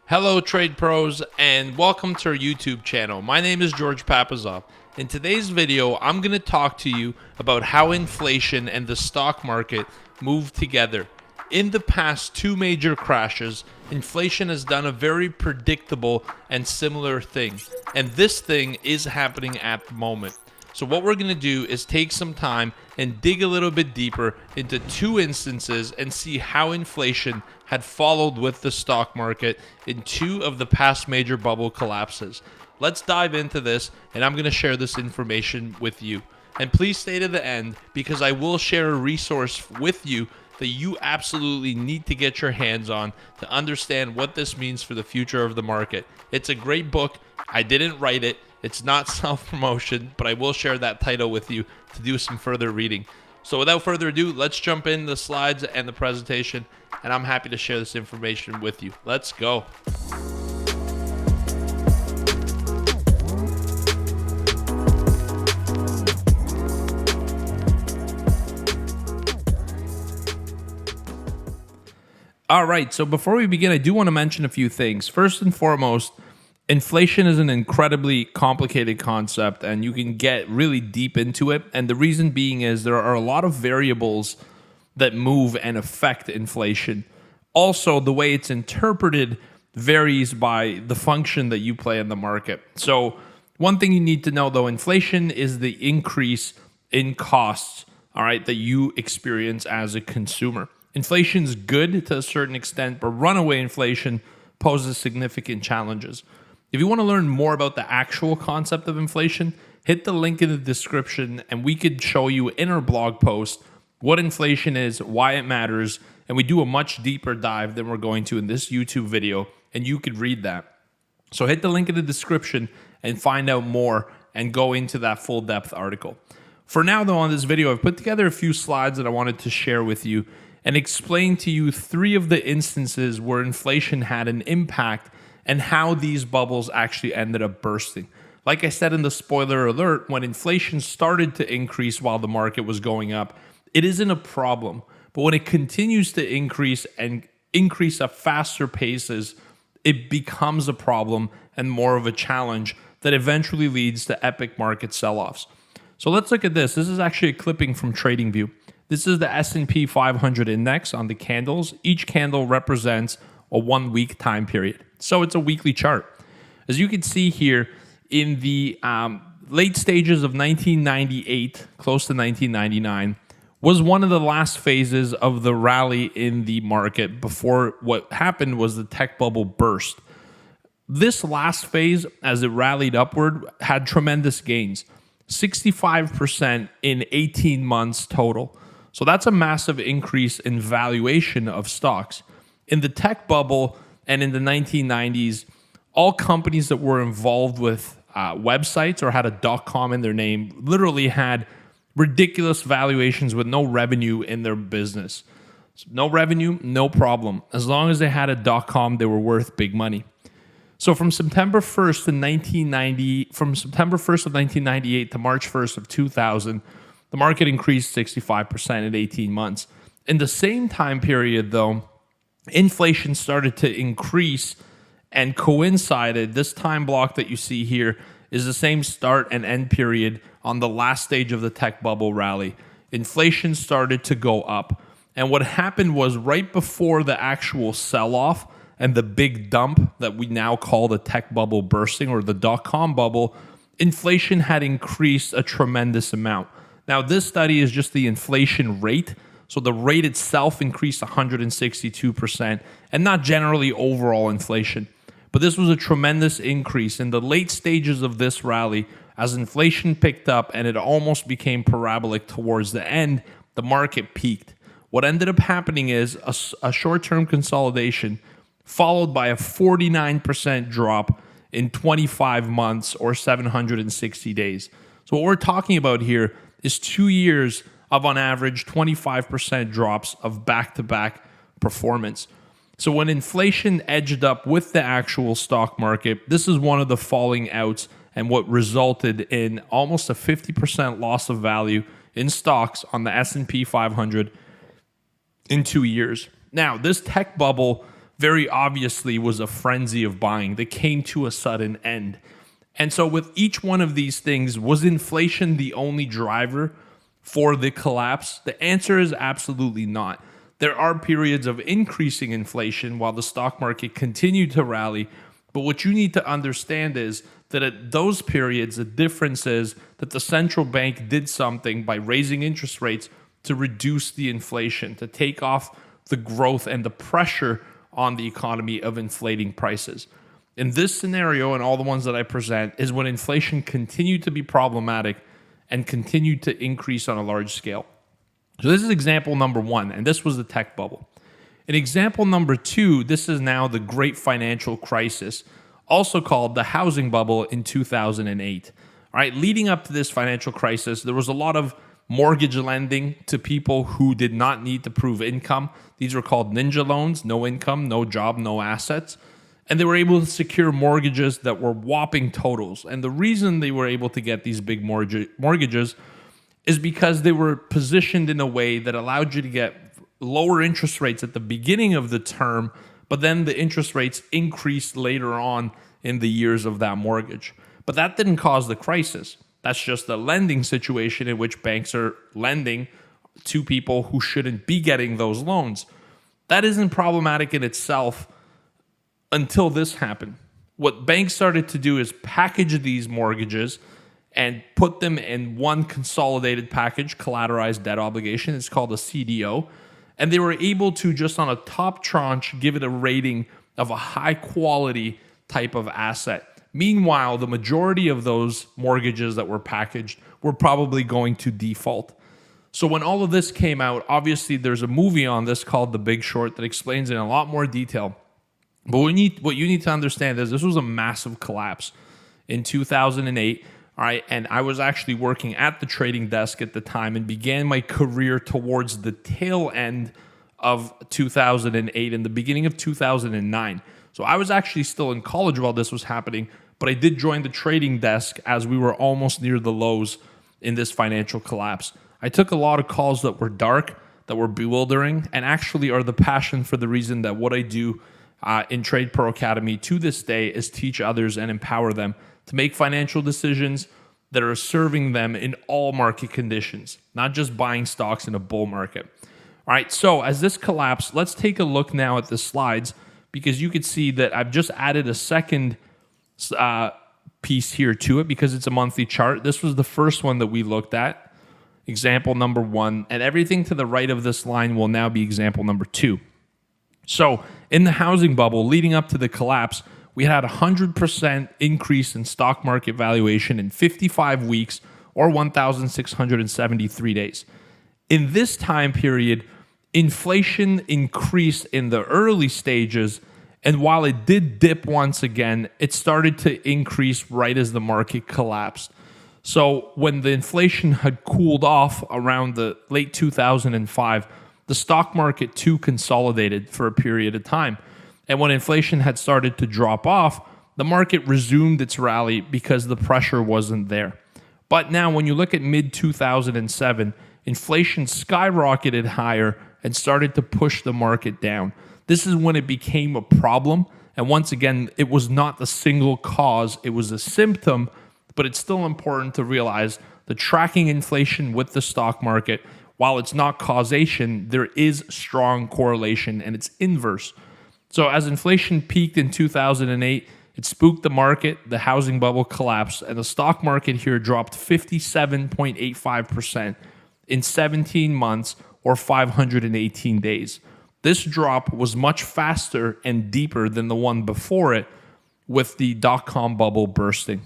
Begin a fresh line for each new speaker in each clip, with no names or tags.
Hello trade pros and welcome to our YouTube channel. My name is George Papazov. In today's video, I'm going to talk to you about how inflation and the stock market move together. In the past two major crashes, inflation has done a very predictable and similar thing, and this thing is happening at the moment. So what we're going to do is take some time and dig a little bit deeper into two instances and see how inflation had followed with the stock market in two of the past major bubble collapses. Let's dive into this, and I'm going to share this information with you. And please stay to the end because I will share a resource with you that you absolutely need to get your hands on to understand what this means for the future of the market. It's a great book. I didn't write it. It's not self-promotion, but I will share that title with you to do some further reading. So without further ado, let's jump in the slides and the presentation, and I'm happy to share this information with you. Let's go. All right, so before we begin, I do want to mention a few things. First and foremost, inflation is an incredibly complicated concept, and you can get really deep into it. And the reason being is there are a lot of variables that move and affect inflation. Also, the way it's interpreted varies by the function that you play in the market. So one thing you need to know, though, inflation is the increase in costs, all right, that you experience as a consumer. Inflation's good to a certain extent, but runaway inflation poses significant challenges. If you want to learn more about the actual concept of inflation, hit the link in the description and we could show you in our blog post what inflation is, why it matters, and we do a much deeper dive than we're going to in this YouTube video, and you could read that. So hit the link in the description and find out more and go into that full depth article. For now though, on this video, I've put together a few slides that I wanted to share with you and explain to you three of the instances where inflation had an impact and how these bubbles actually ended up bursting. Like I said in the spoiler alert, when inflation started to increase while the market was going up, it isn't a problem. But when it continues to increase and increase at faster paces, it becomes a problem and more of a challenge that eventually leads to epic market sell-offs. So let's look at this. This is actually a clipping from TradingView. This is the S&P 500 index on the candles. Each candle represents a 1 week time period. So it's a weekly chart. As you can see here, in the late stages of 1998, close to 1999, was one of the last phases of the rally in the market before what happened was the tech bubble burst. This last phase, as it rallied upward, had tremendous gains, 65% in 18 months total. So that's a massive increase in valuation of stocks. In the tech bubble and in the 1990s, all companies that were involved with websites or had a .com in their name literally had ridiculous valuations with no revenue in their business. So no revenue, no problem. As long as they had a .com, they were worth big money. So from September 1st from September 1st of 1998 to March 1st of 2000, the market increased 65% in 18 months. In the same time period, though, inflation started to increase and coincided. This time block that you see here is the same start and end period on the last stage of the tech bubble rally. Inflation started to go up. And what happened was right before the actual sell-off and the big dump that we now call the tech bubble bursting or the .com bubble, inflation had increased a tremendous amount. Now, this study is just the inflation rate. So the rate itself increased 162% and not generally overall inflation. But this was a tremendous increase in the late stages of this rally as inflation picked up and it almost became parabolic towards the end. The market peaked. What ended up happening is a short-term consolidation followed by a 49% drop in 25 months or 760 days. So what we're talking about here is 2 years of on average 25% drops of back-to-back performance. So when inflation edged up with the actual stock market, this is one of the falling outs and what resulted in almost a 50% loss of value in stocks on the S&P 500 in 2 years. Now, this tech bubble very obviously was a frenzy of buying that came to a sudden end. And so with each one of these things, was inflation the only driver for the collapse? The answer is absolutely not. There are periods of increasing inflation while the stock market continued to rally. But what you need to understand is that at those periods, the difference is that the central bank did something by raising interest rates to reduce the inflation, to take off the growth and the pressure on the economy of inflating prices. In this scenario and all the ones that I present is when inflation continued to be problematic and continued to increase on a large scale. So this is example number one, and this was the tech bubble. In example number two, this is now the great financial crisis, also called the housing bubble in 2008. All right, leading up to this financial crisis, there was a lot of mortgage lending to people who did not need to prove income. These were called ninja loans, no income, no job, no assets. And they were able to secure mortgages that were whopping totals. And the reason they were able to get these big mortgages is because they were positioned in a way that allowed you to get lower interest rates at the beginning of the term, but then the interest rates increased later on in the years of that mortgage. But that didn't cause the crisis. That's just a lending situation in which banks are lending to people who shouldn't be getting those loans. That isn't problematic in itself until this happened. What banks started to do is package these mortgages and put them in one consolidated package, collateralized debt obligation. It's called a CDO. And they were able to, just on a top tranche, give it a rating of a high quality type of asset. Meanwhile, the majority of those mortgages that were packaged were probably going to default. So when all of this came out, obviously there's a movie on this called The Big Short that explains in a lot more detail. But what you need to understand is this was a massive collapse in 2008. All right, and I was actually working at the trading desk at the time and began my career towards the tail end of 2008 and the beginning of 2009. So I was actually still in college while this was happening, but I did join the trading desk as we were almost near the lows in this financial collapse. I took a lot of calls that were dark, that were bewildering, and actually are the passion for the reason that what I do in TRADEPRO Academy to this day is teach others and empower them to make financial decisions that are serving them in all market conditions, not just buying stocks in a bull market. All right, so as this collapsed, let's take a look now at the slides because you could see that I've just added a second piece here to it because it's a monthly chart. This was the first one that we looked at, example number one, and everything to the right of this line will now be example number two. So in the housing bubble leading up to the collapse, we had a 100% increase in stock market valuation in 55 weeks or 1,673 days. In this time period, inflation increased in the early stages, and while it did dip once again, it started to increase right as the market collapsed. So when the inflation had cooled off around the late 2005, the stock market too consolidated for a period of time. And when inflation had started to drop off, the market resumed its rally because the pressure wasn't there. But now when you look at mid-2007, inflation skyrocketed higher and started to push the market down. This is when it became a problem. And once again, it was not the single cause, it was a symptom, but it's still important to realize that tracking inflation with the stock market, while it's not causation, there is strong correlation and it's inverse. So as inflation peaked in 2008, it spooked the market, the housing bubble collapsed, and the stock market here dropped 57.85% in 17 months or 518 days. This drop was much faster and deeper than the one before it with the dot-com bubble bursting.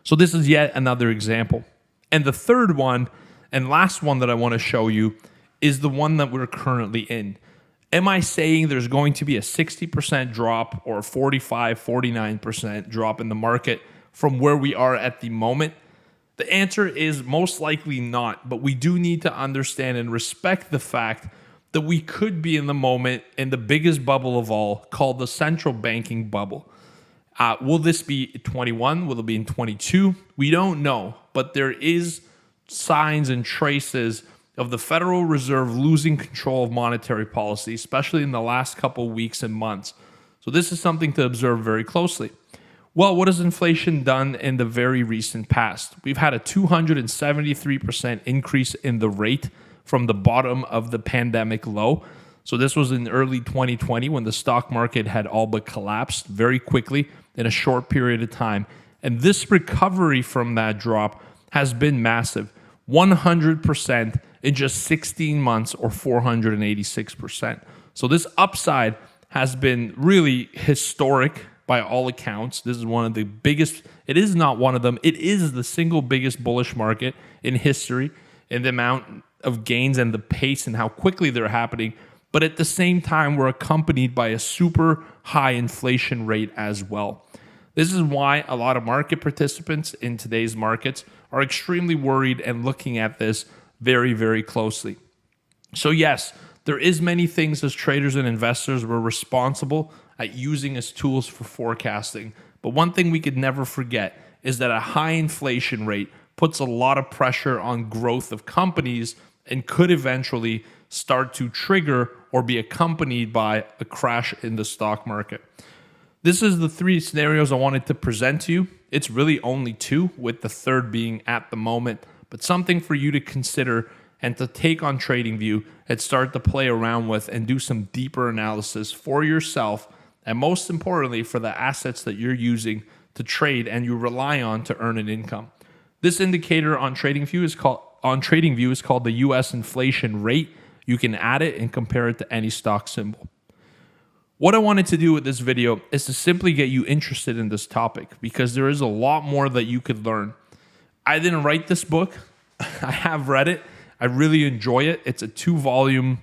So this is yet another example. And the third one and last one that I want to show you is the one that we're currently in. Am I saying there's going to be a 60% drop or a 45, 49% drop in the market from where we are at the moment? The answer is most likely not, but we do need to understand and respect the fact that we could be in the moment in the biggest bubble of all called the central banking bubble. Will this be 21? Will it be in 22? We don't know, but there is signs and traces of the Federal Reserve losing control of monetary policy, especially in the last couple weeks and months. So this is something to observe very closely. Well, what has inflation done in the very recent past? We've had a 273% increase in the rate from the bottom of the pandemic low. So this was in early 2020 when the stock market had all but collapsed very quickly in a short period of time. And this recovery from that drop has been massive. 100% in just 16 months, or 486%. So this upside has been really historic by all accounts. This is one of the biggest, it is not one of them, it is the single biggest bullish market in history in the amount of gains and the pace and how quickly they're happening. But at the same time, we're accompanied by a super high inflation rate as well. This is why a lot of market participants in today's markets are extremely worried and looking at this very, very closely. So yes, there is many things as traders and investors we're responsible at using as tools for forecasting. But one thing we could never forget is that a high inflation rate puts a lot of pressure on growth of companies and could eventually start to trigger or be accompanied by a crash in the stock market. This is the three scenarios I wanted to present to you. It's really only two, with the third being at the moment, but something for you to consider and to take on TradingView and start to play around with and do some deeper analysis for yourself, and most importantly, for the assets that you're using to trade and you rely on to earn an income. This indicator on TradingView is called the US inflation rate. You can add it and compare it to any stock symbol. What I wanted to do with this video is to simply get you interested in this topic, because there is a lot more that you could learn. I didn't write this book. I have read it. I really enjoy it. It's a 2-volume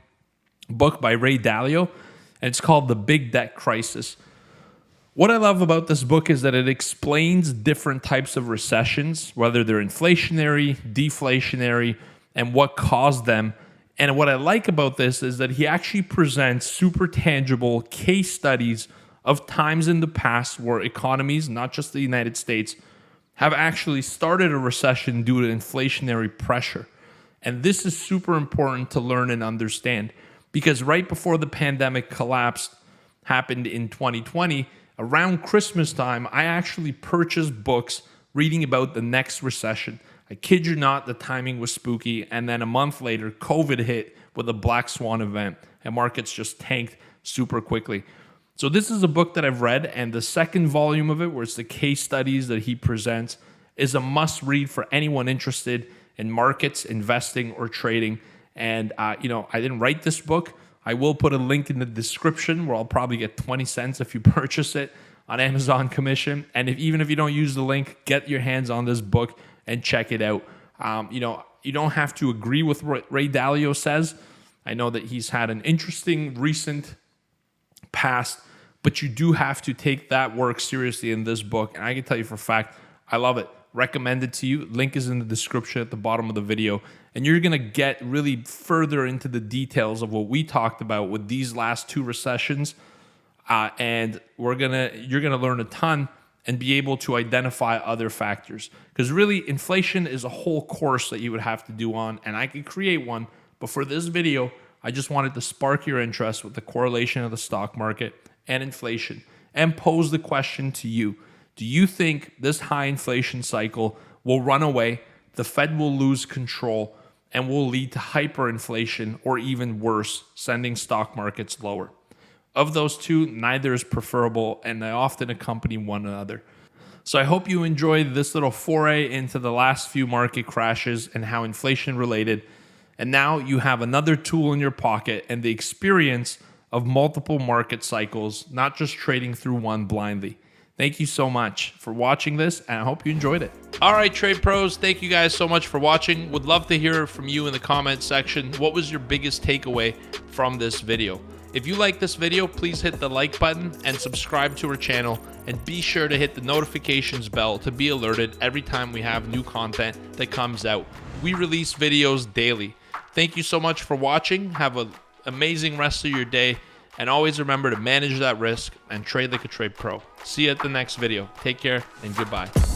book by Ray Dalio, and it's called The Big Debt Crisis. What I love about this book is that it explains different types of recessions, whether they're inflationary, deflationary, and what caused them. And what I like about this is that he actually presents super tangible case studies of times in the past where economies, not just the United States, have actually started a recession due to inflationary pressure. And this is super important to learn and understand, because right before the pandemic collapse happened in 2020, around Christmas time, I actually purchased books reading about the next recession. I kid you not, the timing was spooky. And then a month later, COVID hit with a black swan event, and markets just tanked super quickly. So this is a book that I've read, and the second volume of it, where it's the case studies that he presents, is a must read for anyone interested in markets, investing, or trading. And I didn't write this book. I will put a link in the description where I'll probably get 20 cents if you purchase it on Amazon commission. And even if you don't use the link, get your hands on this book and check it out. You don't have to agree with what Ray Dalio says. I know that he's had an interesting recent past, but you do have to take that work seriously in this book. And I can tell you for a fact, I love it. Recommend it to you. Link is in the description at the bottom of the video. And you're going to get really further into the details of what we talked about with these last two recessions. And you're going to learn a ton and be able to identify other factors. Because really, inflation is a whole course that you would have to do on, and I could create one. But for this video, I just wanted to spark your interest with the correlation of the stock market and inflation, and pose the question to you. Do you think this high inflation cycle will run away, the Fed will lose control, and will lead to hyperinflation, or even worse, sending stock markets lower? Of those two, neither is preferable, and they often accompany one another. So I hope you enjoyed this little foray into the last few market crashes and how inflation related. And now you have another tool in your pocket and the experience of multiple market cycles, not just trading through one blindly. Thank you so much for watching this, and I hope you enjoyed it. All right, Trade Pros, thank you guys so much for watching. Would love to hear from you in the comments section. What was your biggest takeaway from this video? If you like this video, please hit the like button and subscribe to our channel, and be sure to hit the notifications bell to be alerted every time we have new content that comes out. We release videos daily. Thank you so much for watching. Have an amazing rest of your day, and always remember to manage that risk and trade like a trade pro. See you at the next video. Take care and goodbye.